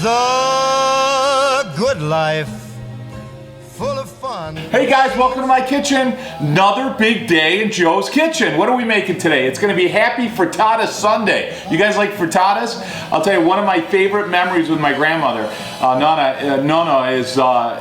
the good life, full of fun. Hey guys, welcome to my kitchen. Another big day in Joe's kitchen. What are we making today? It's gonna be Happy Frittata Sunday. You guys like frittatas? I'll tell you, one of my favorite memories with my grandmother, Nonna,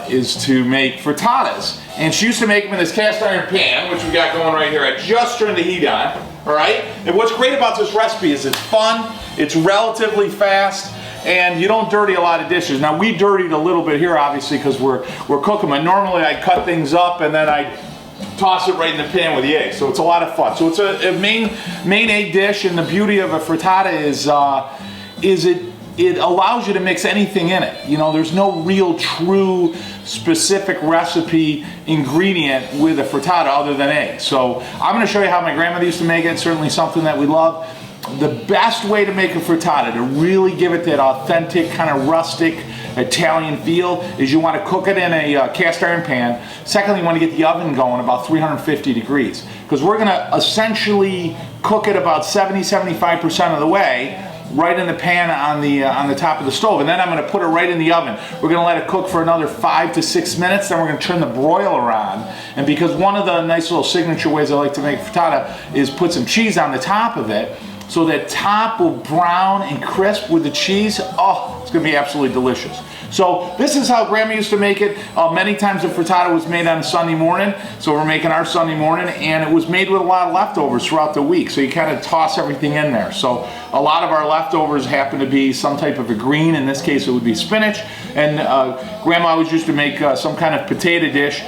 is to make frittatas. And she used to make them in this cast iron pan, which we got going right here. I just turned the heat on, all right? And what's great about this recipe is it's fun, it's relatively fast, and you don't dirty a lot of dishes. Now we dirtied a little bit here, obviously, because we're cooking. But normally I cut things up and then I toss it right in the pan with the eggs. So it's a lot of fun. So it's a main egg dish, and the beauty of a frittata is it allows you to mix anything in it. You know, there's no real true specific recipe ingredient with a frittata other than eggs. So I'm going to show you how my grandmother used to make it. It's certainly something that we love. The best way to make a frittata, to really give it that authentic, kind of rustic Italian feel, is you want to cook it in a cast iron pan. Secondly, you want to get the oven going about 350 degrees, because we're going to essentially cook it about 70-75% of the way right in the pan on the top of the stove, and then I'm going to put it right in the oven. We're going to let it cook for another 5 to 6 minutes. Then we're going to turn the broiler on, and because one of the nice little signature ways I like to make frittata is put some cheese on the top of it, so that top will brown and crisp with the cheese. Oh, it's going to be absolutely delicious. So this is how Grandma used to make it. Many times the frittata was made on Sunday morning, so we're making our Sunday morning, and it was made with a lot of leftovers throughout the week, so you kind of toss everything in there. So a lot of our leftovers happen to be some type of a green. In this case it would be spinach, and Grandma always used to make some kind of potato dish.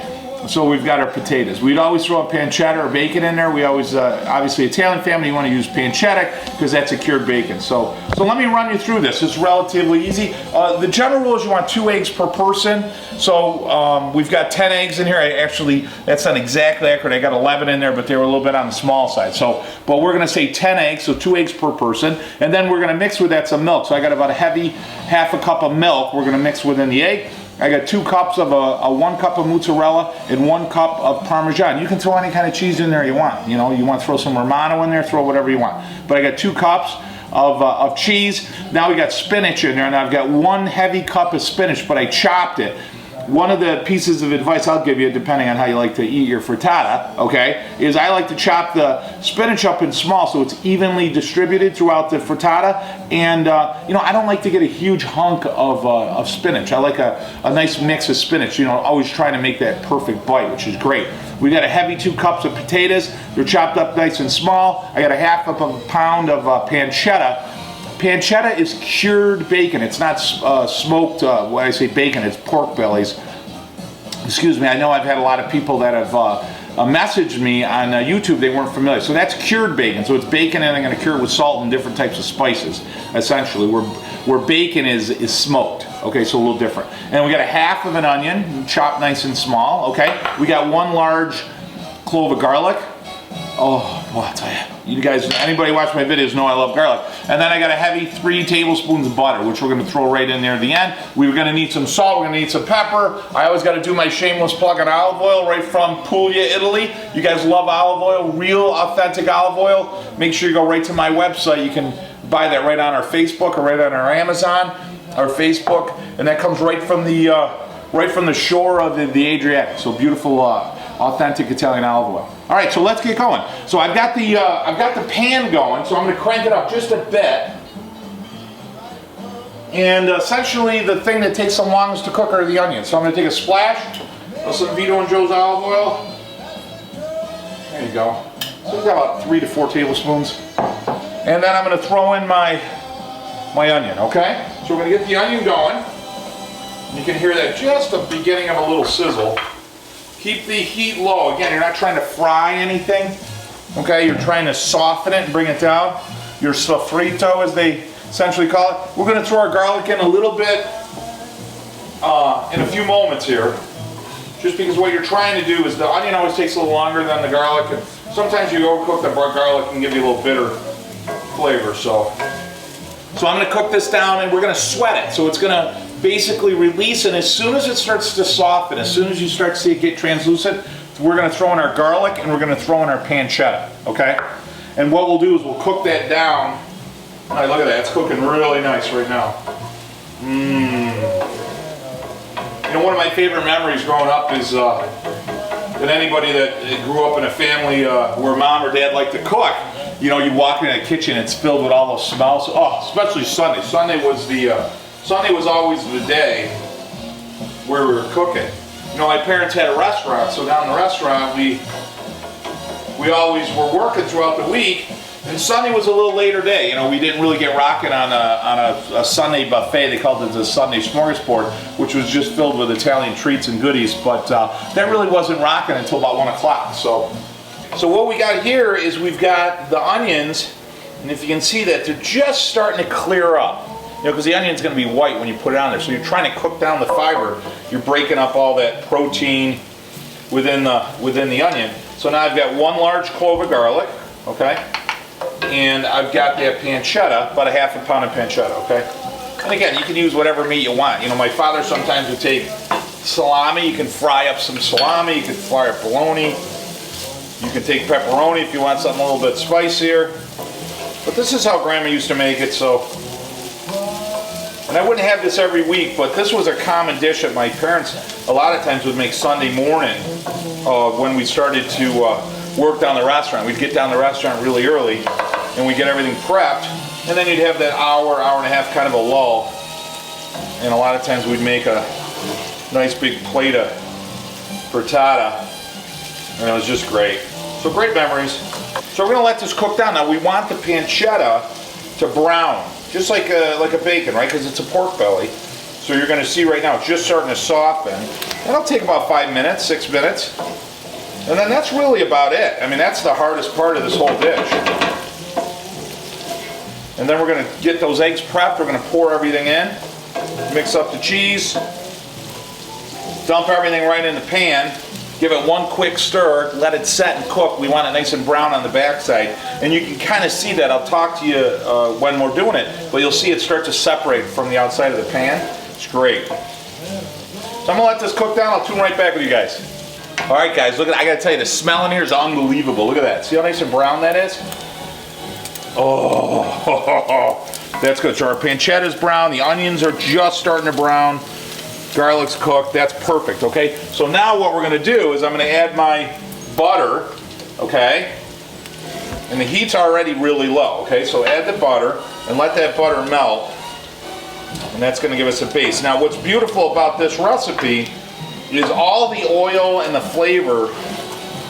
So we've got our potatoes. We'd always throw a pancetta or bacon in there. We always, obviously Italian family, you want to use pancetta because that's a cured bacon. So let me run you through this. It's relatively easy. The general rule is you want 2 eggs per person. So we've got 10 eggs in here. That's not exactly accurate. I got 11 in there, but they were a little bit on the small side. But we're going to say 10 eggs, so 2 eggs per person. And then we're going to mix with that some milk. So I got about a heavy half a cup of milk we're going to mix within the egg. I got 2 cups of a 1 cup of mozzarella and 1 cup of Parmesan. You can throw any kind of cheese in there you want. You know, you want to throw some Romano in there, throw whatever you want. But I got 2 cups of cheese. Now we got spinach in there, and I've got 1 heavy cup of spinach, but I chopped it. One of the pieces of advice I'll give you, depending on how you like to eat your frittata, okay, is I like to chop the spinach up in small so it's evenly distributed throughout the frittata. And you know, I don't like to get a huge hunk of spinach. I like a nice mix of spinach. You know, always trying to make that perfect bite, which is great. We got a heavy 2 cups of potatoes. They're chopped up nice and small. I got a half of a pound of pancetta. Pancetta is cured bacon. It's not smoked, when I say bacon, it's pork bellies. Excuse me, I know I've had a lot of people that have messaged me on YouTube, they weren't familiar. So that's cured bacon. So it's bacon, and I'm going to cure it with salt and different types of spices, essentially, where bacon is smoked. Okay, so a little different. And we got a half of an onion, chopped nice and small, okay? We got 1 large clove of garlic. Oh, boy, I tell you guys, anybody watch my videos know I love garlic. And then I got a heavy 3 tablespoons of butter, which we're going to throw right in there at the end. We're going to need some salt, we're going to need some pepper. I always got to do my shameless plug on olive oil right from Puglia, Italy. You guys love olive oil, real authentic olive oil. Make sure you go right to my website. You can buy that right on our Facebook or right on our Amazon, our Facebook, and that comes right from the shore of the Adriatic. So beautiful, authentic Italian olive oil. All right, so let's get going. So I've got the pan going, so I'm going to crank it up just a bit. And essentially, the thing that takes the longest to cook are the onions. So I'm going to take a splash of some Vito and Joe's olive oil. There you go. So we've got about 3 to 4 tablespoons. And then I'm going to throw in my onion. Okay. So we're going to get the onion going. You can hear that just the beginning of a little sizzle. Keep the heat low. Again, you're not trying to fry anything. Okay, you're trying to soften it and bring it down. Your sofrito, as they essentially call it. We're going to throw our garlic in a little bit in a few moments here. Just because what you're trying to do is the onion always takes a little longer than the garlic. And sometimes you overcook the garlic and give you a little bitter flavor. So I'm going to cook this down, and we're going to sweat it. So it's going to basically release, and as soon as it starts to soften, as soon as you start to see it get translucent, we're going to throw in our garlic and we're going to throw in our pancetta, okay? And what we'll do is we'll cook that down. All right, look at that, it's cooking really nice right now. You know, one of my favorite memories growing up is that anybody that grew up in a family where mom or dad liked to cook, you know, you walk in a kitchen, it's filled with all those smells. Oh, especially Sunday. Sunday was always the day where we were cooking. You know, my parents had a restaurant, so down in the restaurant we always were working throughout the week. And Sunday was a little later day. You know, we didn't really get rocking on a Sunday buffet. They called it the Sunday smorgasbord, which was just filled with Italian treats and goodies. But that really wasn't rocking until about 1 o'clock. So what we got here is we've got the onions, and if you can see that, they're just starting to clear up. You know, because the onion's going to be white when you put it on there. So you're trying to cook down the fiber. You're breaking up all that protein within the onion. So now I've got 1 large clove of garlic, okay? And I've got that pancetta, about a ½ pound of pancetta, okay? And again, you can use whatever meat you want. You know, my father sometimes would take salami. You can fry up some salami. You can fry up bologna. You can take pepperoni if you want something a little bit spicier. But this is how Grandma used to make it, so. And I wouldn't have this every week, but this was a common dish that my parents a lot of times would make Sunday morning when we started to work down the restaurant. We'd get down the restaurant really early, and we'd get everything prepped, and then you'd have that hour and a half kind of a lull. And a lot of times we'd make a nice big plate of frittata, and it was just great. So great memories. So we're gonna let this cook down. Now we want the pancetta to brown, just like a bacon, right? Because it's a pork belly. So you're gonna see right now it's just starting to soften. That'll take about 5 minutes, 6 minutes. And then that's really about it. I mean, that's the hardest part of this whole dish. And then we're gonna get those eggs prepped. We're gonna pour everything in, mix up the cheese, dump everything right in the pan, give it 1 quick stir, let it set and cook. We want it nice and brown on the backside. And you can kind of see that. I'll talk to you when we're doing it, but you'll see it start to separate from the outside of the pan. It's great. So I'm gonna let this cook down. I'll tune right back with you guys. All right, guys, look at, I gotta tell you, the smell in here is unbelievable. Look at that. See how nice and brown that is? Oh, that's good. So our pancetta is brown. The onions are just starting to brown. Garlic's cooked. That's perfect, okay? So now what we're gonna do is I'm gonna add my butter, okay? And the heat's already really low, okay? So add the butter and let that butter melt. And that's gonna give us a base. Now what's beautiful about this recipe is all the oil and the flavor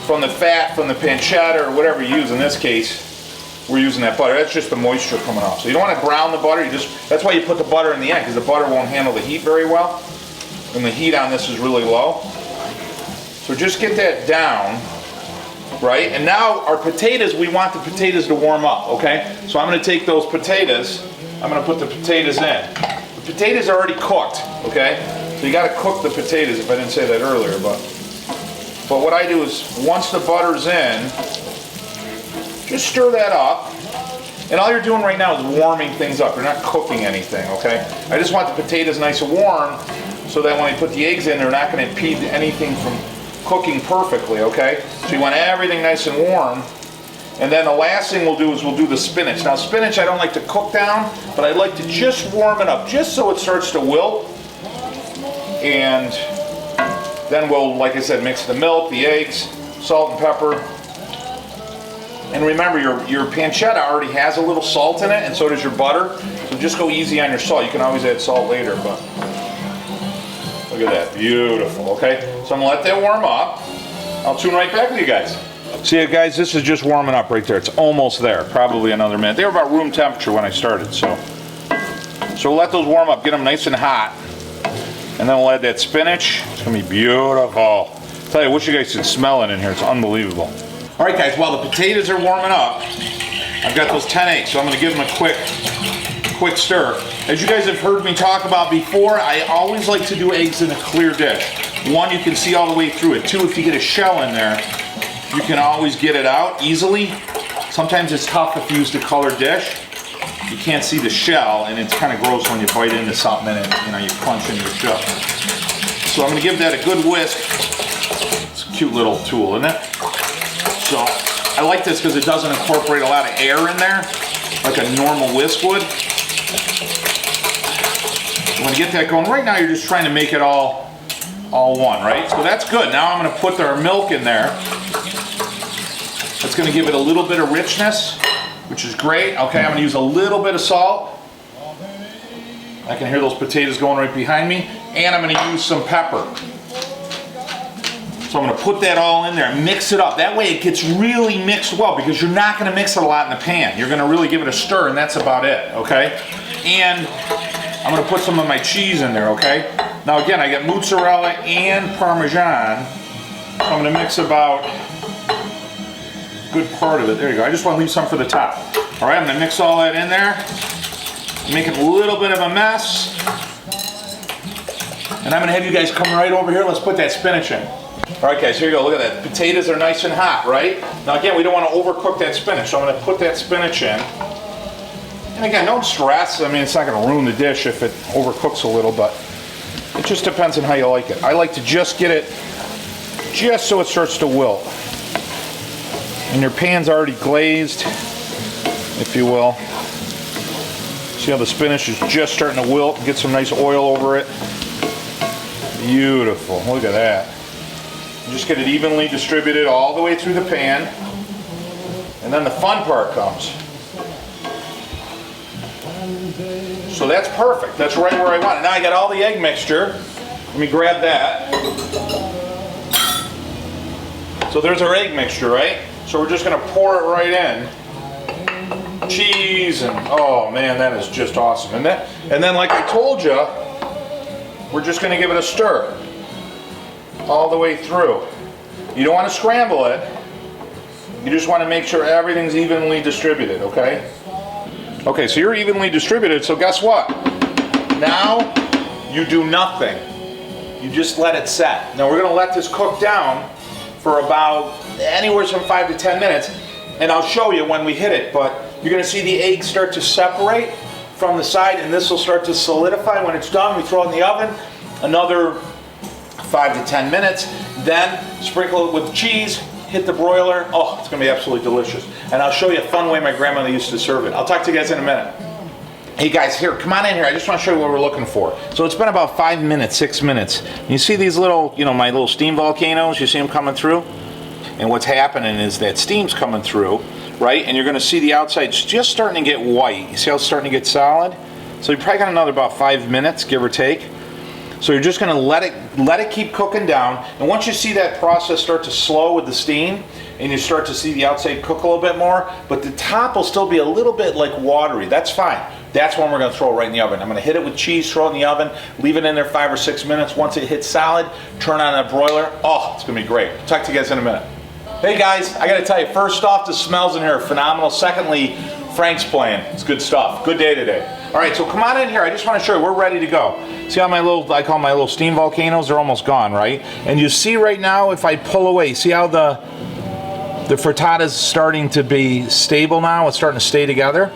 from the fat, from the pancetta, or whatever you use. In this case, we're using that butter. That's just the moisture coming off. So you don't want to brown the butter. That's why you put the butter in the end, because the butter won't handle the heat very well. And the heat on this is really low. So just get that down, right? And now our potatoes, we want the potatoes to warm up, okay? So I'm going to take those potatoes, I'm going to put the potatoes in. The potatoes are already cooked, okay? So you got to cook the potatoes, if I didn't say that earlier. But what I do is, once the butter's in, just stir that up. And all you're doing right now is warming things up. You're not cooking anything, okay? I just want the potatoes nice and warm so that when I put the eggs in, they're not going to impede anything from cooking perfectly, okay? So you want everything nice and warm. And then the last thing we'll do is we'll do the spinach. Now spinach I don't like to cook down, but I like to just warm it up, just so it starts to wilt. And then we'll, like I said, mix the milk, the eggs, salt and pepper. And remember, your pancetta already has a little salt in it, and so does your butter. So just go easy on your salt. You can always add salt later, but look at that, beautiful, okay? So I'm gonna let that warm up. I'll tune right back with you guys. See, guys, this is just warming up right there. It's almost there, probably another minute. They were about room temperature when I started, so we'll let those warm up, get them nice and hot. And then we'll add that spinach. It's gonna be beautiful. Tell you, I wish you guys could smell it in here. It's unbelievable. All right, guys, while the potatoes are warming up, I've got those 10 eggs, so I'm gonna give them a quick stir. As you guys have heard me talk about before, I always like to do eggs in a clear dish. 1, you can see all the way through it. 2, if you get a shell in there, you can always get it out easily. Sometimes it's tough if you use the colored dish. You can't see the shell, and it's kind of gross when you bite into something and you crunch into your shell. So I'm going to give that a good whisk. It's a cute little tool, isn't it? So I like this because it doesn't incorporate a lot of air in there, like a normal whisk would. I'm gonna get that going. Right now you're just trying to make it all one, right? So that's good. Now I'm gonna put our milk in there. That's gonna give it a little bit of richness, which is great. Okay, I'm gonna use a little bit of salt. I can hear those potatoes going right behind me. And I'm gonna use some pepper. So I'm gonna put that all in there and mix it up. That way it gets really mixed well, because you're not gonna mix it a lot in the pan. You're gonna really give it a stir, and that's about it, okay? And I'm gonna put some of my cheese in there, okay? Now again, I got mozzarella and Parmesan. So I'm gonna mix about a good part of it. There you go. I just wanna leave some for the top. All right, I'm gonna mix all that in there. Make it a little bit of a mess. And I'm gonna have you guys come right over here. Let's put that spinach in. All right, guys, here you go. Look at that. Potatoes are nice and hot, right? Now, again, we don't want to overcook that spinach, so I'm going to put that spinach in. And again, don't stress. I mean, it's not going to ruin the dish if it overcooks a little, but it just depends on how you like it. I like to just get it just so it starts to wilt. And your pan's already glazed, if you will. See how the spinach is just starting to wilt? Get some nice oil over it. Beautiful. Look at that. Just get it evenly distributed all the way through the pan. And then the fun part comes. So that's perfect. That's right where I want it. Now I got all the egg mixture. Let me grab that. So there's our egg mixture, right? So we're just going to pour it right in. Cheese and oh man, that is just awesome. And then like I told you, we're just going to give it a stir all the way through. You don't want to scramble it. You just want to make sure everything's evenly distributed, okay? Okay, so you're evenly distributed, so guess what? Now you do nothing. You just let it set. Now we're going to let this cook down for about anywhere from 5 to 10 minutes, and I'll show you when we hit it, but you're going to see the eggs start to separate from the side, and this will start to solidify. When it's done, we throw it in the oven another 5 to 10 minutes, then sprinkle it with cheese, hit the broiler. Oh, it's gonna be absolutely delicious. And I'll show you a fun way my grandmother used to serve it. I'll talk to you guys in a minute. Hey guys, here, come on in here. I just want to show you what we're looking for. So it's been about 5 minutes, 6 minutes. You see these little, my little steam volcanoes? You see them coming through? And what's happening is that steam's coming through, right? And you're gonna see the outside just starting to get white. You see how it's starting to get solid? So you probably got another about 5 minutes, give or take. So you're just going to let it keep cooking down, and once you see that process start to slow with the steam, and you start to see the outside cook a little bit more, but the top will still be a little bit like watery, that's fine. That's when we're going to throw it right in the oven. I'm going to hit it with cheese, throw it in the oven, leave it in there 5 or 6 minutes. Once it hits solid, turn on that broiler. Oh, it's going to be great. Talk to you guys in a minute. Hey guys, I got to tell you, first off, the smells in here are phenomenal. Secondly, Frank's playing. It's good stuff. Good day today. All right, so come on in here. I just want to show you, we're ready to go. See how I call my little steam volcanoes, they're almost gone, right? And you see right now, if I pull away, see how the frittata is starting to be stable now? It's starting to stay together,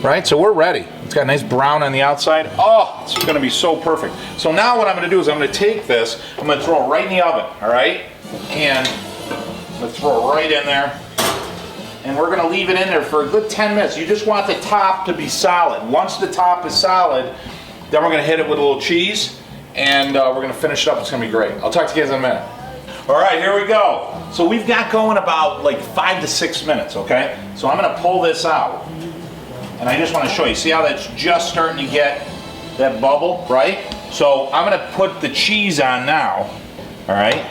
right? So we're ready. It's got a nice brown on the outside. Oh, it's going to be so perfect. So now what I'm going to do is I'm going to take this, I'm going to throw it right in the oven, all right? And I'm going to throw it right in there. And we're going to leave it in there for a good 10 minutes. You just want the top to be solid. Once the top is solid, then we're going to hit it with a little cheese, and we're going to finish it up. It's going to be great. I'll talk to you guys in a minute. All right, here we go. So we've got going about like 5 to 6 minutes, okay? So I'm going to pull this out, and I just want to show you. See how that's just starting to get that bubble, right? So I'm going to put the cheese on now, all right?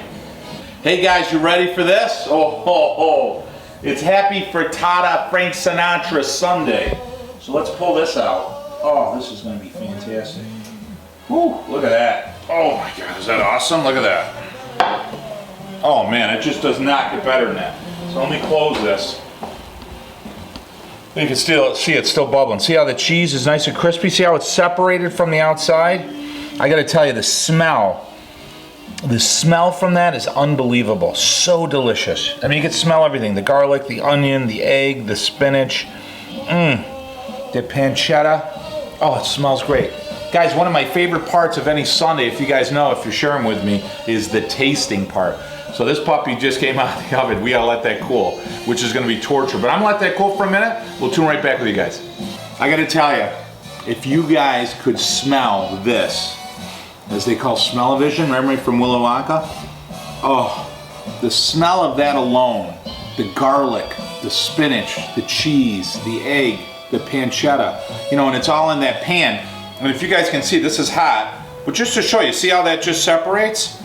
Hey guys, you ready for this? Oh. It's Happy Frittata Frank Sinatra Sunday. So let's pull this out. Oh, this is going to be fantastic. Whew, look at that. Oh my God, is that awesome? Look at that. Oh man, it just does not get better than that. So let me close this. You can still see it's still bubbling. See how the cheese is nice and crispy? See how it's separated from the outside? I got to tell you, the smell from that is unbelievable. So delicious. I mean, you can smell everything. The garlic, the onion, the egg, the spinach. The pancetta. Oh, it smells great. Guys, one of my favorite parts of any Sunday, if you guys know, if you're sharing with me, is the tasting part. So this puppy just came out of the oven. We gotta let that cool, which is gonna be torture. But I'm gonna let that cool for a minute. We'll tune right back with you guys. I gotta tell you, if you guys could smell this, as they call smell-o-vision, remember from Willy Wonka? Oh, the smell of that alone, the garlic, the spinach, the cheese, the egg, the pancetta, you know, and it's all in that pan. And if you guys can see, this is hot, but just to show you, see how that just separates?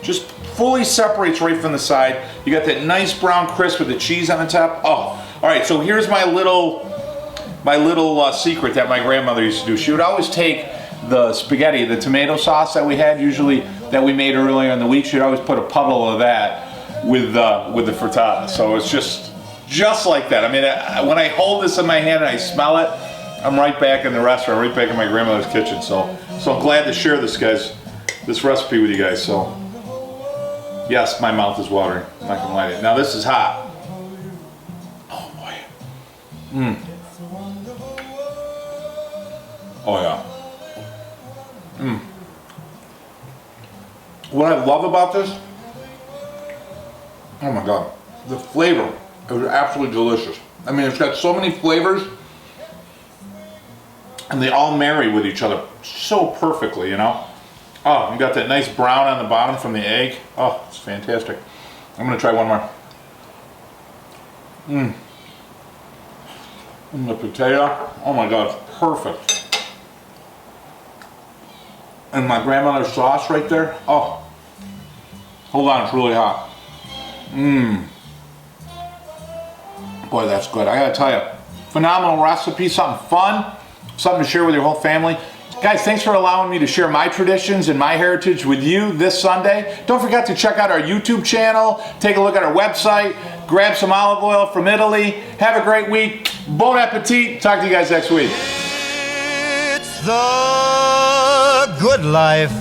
Just fully separates right from the side. You got that nice brown crisp with the cheese on the top. Oh, all right, so here's my little secret that my grandmother used to do. She would always take the spaghetti, the tomato sauce that we had usually, that we made earlier in the week, she'd always put a puddle of that with the frittata. So it's just like that. I mean, when I hold this in my hand and I smell it, I'm right back in the restaurant, right back in my grandmother's kitchen. So I'm glad to share this recipe with you guys. So yes, my mouth is watering. I'm not gonna lie to you. Now this is hot. Oh boy. Mmm. Oh yeah. Mmm. What I love about this, oh my God, the flavor is absolutely delicious. I mean, it's got so many flavors and they all marry with each other so perfectly, you know? Oh, you got that nice brown on the bottom from the egg. Oh, it's fantastic. I'm gonna try one more. Mmm. And the potato, oh my God, perfect. And my grandmother's sauce right there. Oh, hold on, it's really hot. Mmm. Boy, that's good. I gotta tell you, phenomenal recipe, something fun, something to share with your whole family. Guys, thanks for allowing me to share my traditions and my heritage with you this Sunday. Don't forget to check out our YouTube channel, take a look at our website, grab some olive oil from Italy. Have a great week. Bon appetit. Talk to you guys next week. It's the good life.